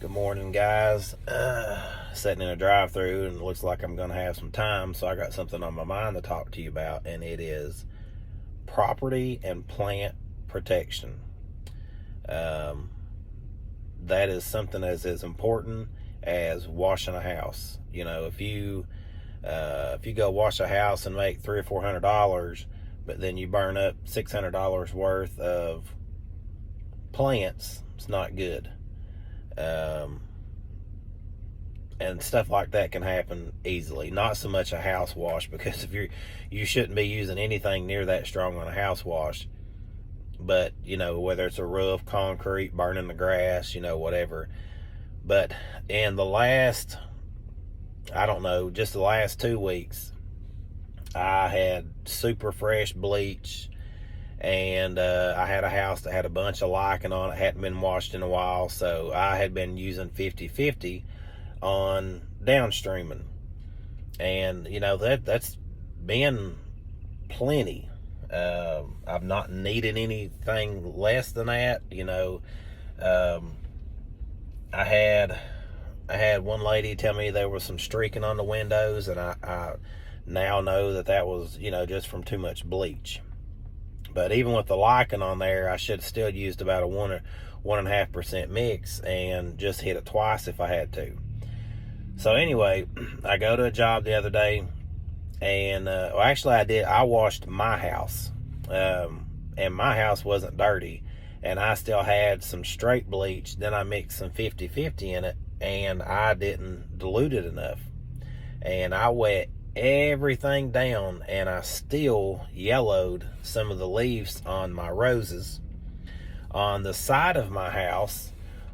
Good morning, guys. Sitting in a drive-through, and it looks like I'm going to have some time, so I got something on my mind to talk to you about, and it is property and plant protection. That is something as important as washing a house. You know, if you go wash a house and make $300 or $400, but then you burn up $600 worth of plants, it's not good. And stuff like that can happen easily. Not so much a house wash, because if you shouldn't be using anything near that strong on a house wash. But you know, whether it's a roof, concrete, burning the grass, you know, whatever. But in the last, I don't know, just the last 2 weeks, I had super fresh bleach, and I had a house that had a bunch of lichen on it, hadn't been washed in a while, so I had been using 50-50 on downstreaming, and you know, that's been plenty. I've not needed anything less than that. You know, I had one lady tell me there was some streaking on the windows, and I now know that was, you know, just from too much bleach. But even with the lichen on there, I should have still used about a 1 or 1.5% mix and just hit it twice if I had to. So anyway, I go to a job the other day, and well, actually I did. I washed my house, and my house wasn't dirty, and I still had some straight bleach. Then I mixed some 50-50 in it, and I didn't dilute it enough, and I wet everything down, and I still yellowed some of the leaves on my roses. On the side of my house,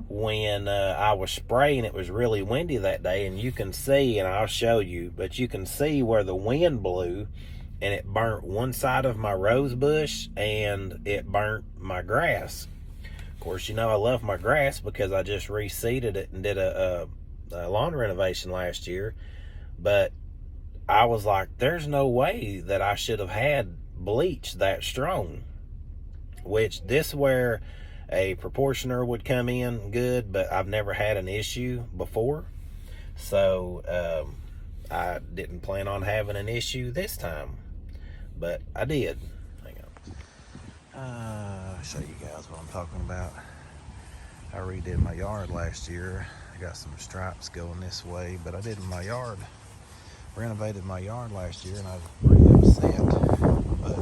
when I was spraying, it was really windy that day, and you can see, and I'll show you, but you can see where the wind blew, and it burnt one side of my rose bush, and it burnt my grass. Of course, you know, I love my grass because I just reseeded it and did a lawn renovation last year. But I was like, there's no way that I should have had bleach that strong, which this where a proportioner would come in good, but I've never had an issue before. So I didn't plan on having an issue this time, but I did. Hang on. I'll show you guys what I'm talking about. I redid my yard last year. I got some stripes going this way, but I did my yard, renovated my yard last year, and I was pretty upset. But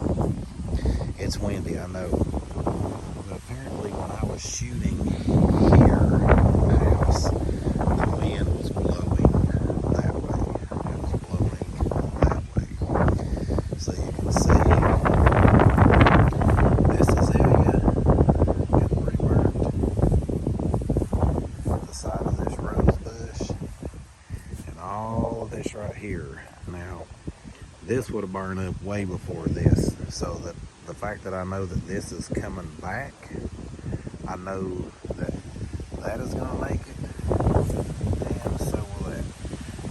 it's windy, I know. But apparently when I was shooting here at the house, the wind was blowing that way. It was blowing that way. So you can see this area getting pretty burnt. The side of this rose bush and all of this right here. Now, this would have burned up way before this. So that the fact that I know that this is coming back, I know that that is going to make it, and so will that.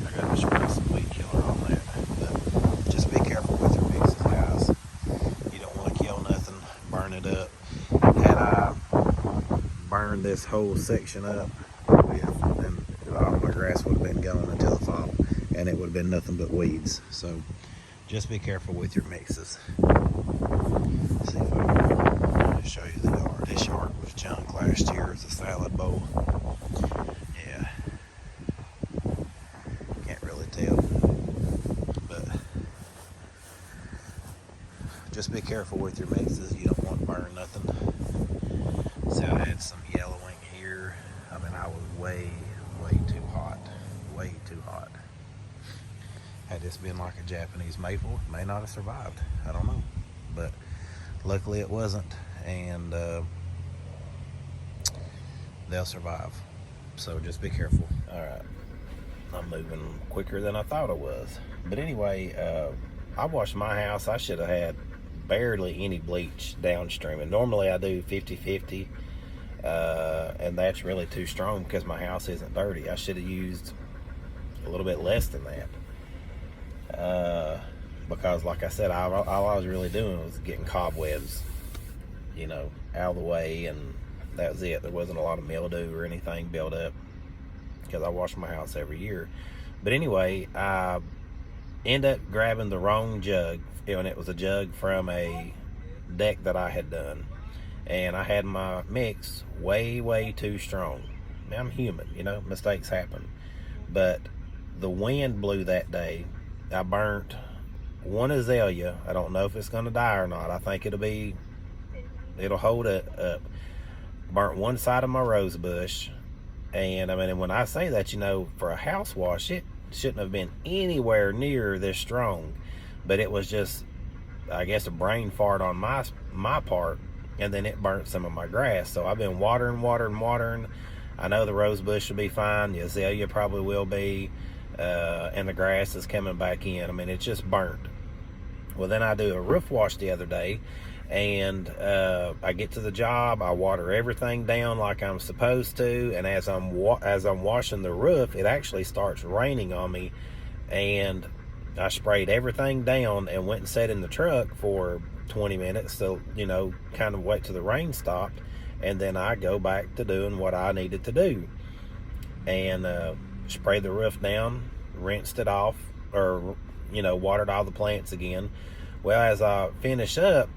I got to spray some weed killer on that. But just be careful with your mixes, guys. You don't want to kill nothing, burn it up. Had I burned this whole section up, then all my grass would have been gone until the fall, and it would have been nothing but weeds. So just be careful with your mixes. See if I can show you the yard. This yard was junk last year as a salad bowl. Yeah, can't really tell, but just be careful with your mixes. You don't want to burn nothing. See, I had some yellowing here. I mean, I was way too hot. Way too hot. Had this been like a Japanese maple, it may not have survived. I don't know. But luckily it wasn't, and they'll survive. So just be careful. All right. I'm moving quicker than I thought I was. But anyway, I washed my house. I should have had barely any bleach downstream. And normally I do 50-50. And that's really too strong because my house isn't dirty. I should have used a little bit less than that. Because like I said, all I was really doing was getting cobwebs, you know, out of the way, and that was it. There wasn't a lot of mildew or anything built up. because I wash my house every year. But anyway, I end up grabbing the wrong jug, and it was a jug from a deck that I had done, and I had my mix way too strong. Now, I'm human, mistakes happen, but the wind blew that day. I burnt one azalea. I don't know if it's going to die or not. I think it'll hold it up. Burnt one side of my rose bush, and I mean, when I say that, for a house wash, it shouldn't have been anywhere near this strong, but it was just, I guess, a brain fart on my part, and then it burnt some of my grass. So I've been watering. I know the rose bush will be fine, the azalea probably will be, and the grass is coming back in. I mean, it's just burnt. Well, then I do a roof wash the other day, and I get to the job, I water everything down like I'm supposed to, and as I'm washing the roof, it actually starts raining on me, and I sprayed everything down and went and sat in the truck for 20 minutes to, kind of wait till the rain stopped, and then I go back to doing what I needed to do, and sprayed the roof down, rinsed it off, or watered all the plants again. Well, as I finish up,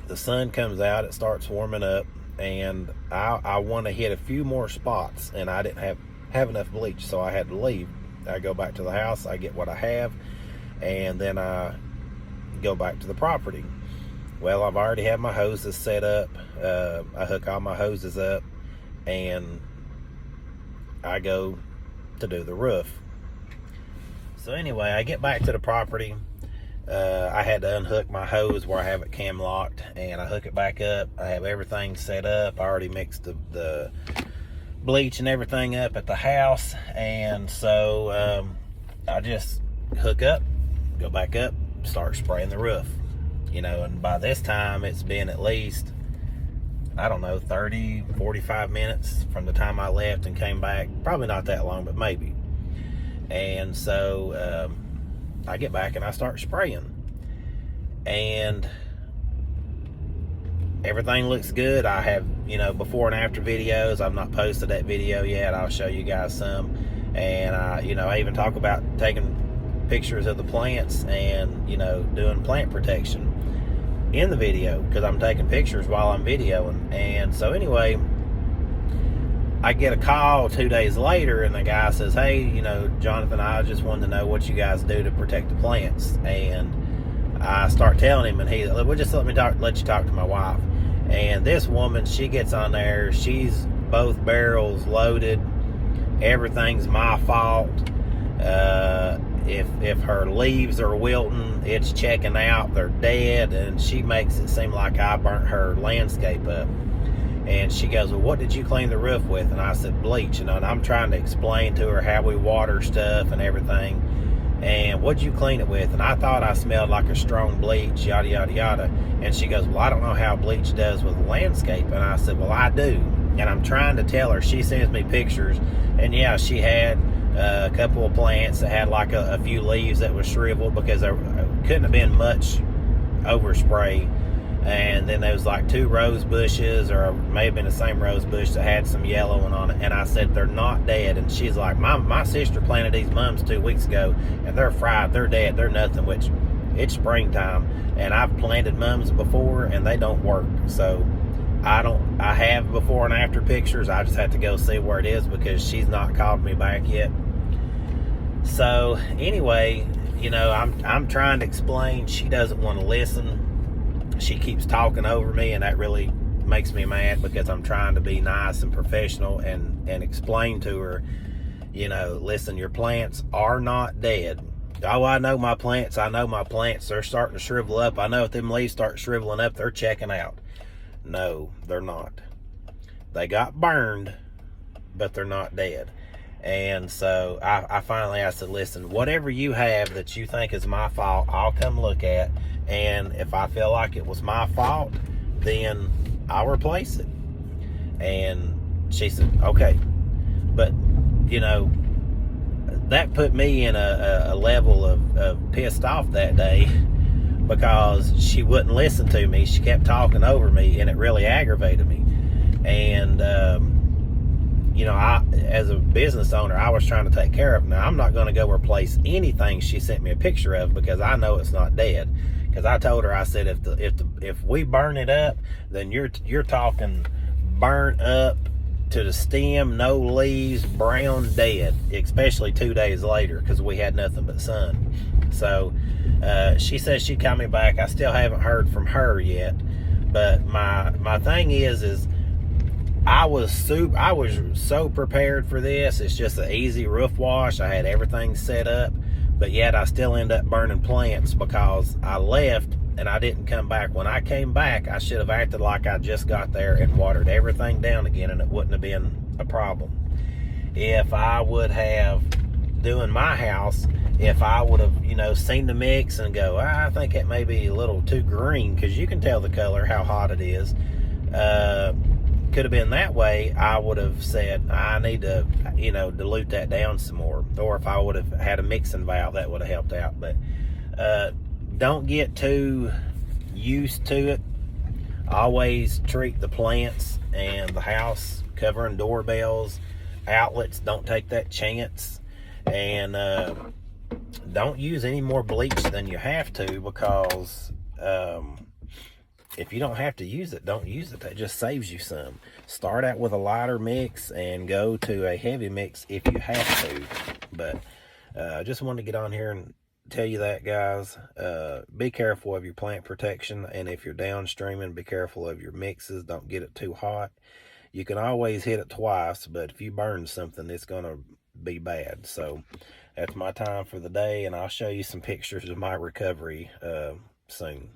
the sun comes out, it starts warming up, and I want to hit a few more spots, and I didn't have enough bleach, so I had to leave. I go back to the house, I get what I have, and then I go back to the property. Well, I've already had my hoses set up. I hook all my hoses up, and I go to do the roof. So anyway, I get back to the property. I had to unhook my hose where I have it cam locked, and I hook it back up. I have everything set up. I already mixed the bleach and everything up at the house, and so I just hook up, go back up, start spraying the roof. And by this time it's been at least, 30, 45 minutes from the time I left and came back. Probably not that long, but maybe. And so I get back and I start spraying, and everything looks good. I have, before and after videos. I've not posted that video yet. I'll show you guys some. And I even talk about taking pictures of the plants and, doing plant protection in the video, because I'm taking pictures while I'm videoing. And so anyway, I get a call 2 days later, and the guy says, "Hey, Jonathan, I just wanted to know what you guys do to protect the plants." And I start telling him, and he, "Well, just let you talk to my wife." And this woman, she gets on there. She's both barrels loaded. Everything's my fault. If her leaves are wilting, it's checking out. They're dead, and she makes it seem like I burnt her landscape up. And she goes, "Well, what did you clean the roof with?" And I said, "Bleach." And I'm trying to explain to her how we water stuff and everything. And what'd you clean it with? And I thought I smelled like a strong bleach, yada, yada, yada. And she goes, "Well, I don't know how bleach does with landscape." And I said, "Well, I do." And I'm trying to tell her. She sends me pictures. And yeah, she had a couple of plants that had like a few leaves that was shriveled, because there couldn't have been much overspray. And then there was like 2 rose bushes, or it may have been the same rose bush, that had some yellowing on it. And I said, "They're not dead." And she's like, my sister planted these mums 2 weeks ago, and they're fried, they're dead, they're nothing." Which, it's springtime, and I've planted mums before, and they don't work. So I have before and after pictures. I just have to go see where it is, because she's not called me back yet. So anyway, I'm trying to explain. She doesn't want to listen. She keeps talking over me, and that really makes me mad, because I'm trying to be nice and professional and explain to her, listen, your plants are not dead. "Oh, I know my plants. They're starting to shrivel up. I know if them leaves start shriveling up, they're checking out." No, they're not. They got burned, but they're not dead. And so I finally, I said, "Listen, whatever you have that you think is my fault, I'll come look at. And if I feel like it was my fault, then I'll replace it." And she said, "Okay." But, that put me in a level of pissed off that day, because she wouldn't listen to me. She kept talking over me, and it really aggravated me. And, as a business owner, I was trying to take care of. Now, I'm not going to go replace anything she sent me a picture of because I know it's not dead. Because I told her, I said, if we burn it up, then you're talking burnt up to the stem, no leaves, brown, dead. Especially 2 days later, because we had nothing but sun. So she says she'd call me back. I still haven't heard from her yet. But my thing is I was so prepared for this. It's just an easy roof wash. I had everything set up, but yet I still end up burning plants because I left and I didn't come back. When I came back, I should have acted like I just got there and watered everything down again, and it wouldn't have been a problem. If I would have doing my house, if I would have, seen the mix and go, I think it may be a little too green, because you can tell the color, how hot it is. Could have been that way, I would have said, I need to, dilute that down some more. Or if I would have had a mixing valve, that would have helped out. But don't get too used to it. Always treat the plants and the house, covering doorbells, outlets, don't take that chance. And don't use any more bleach than you have to, because if you don't have to use it, don't use it. That just saves you some. Start out with a lighter mix and go to a heavy mix if you have to. But I just wanted to get on here and tell you that, guys. Be careful of your plant protection, and if you're downstreaming, be careful of your mixes. Don't get it too hot. You can always hit it twice, but if you burn something, it's going to be bad. So that's my time for the day, and I'll show you some pictures of my recovery soon.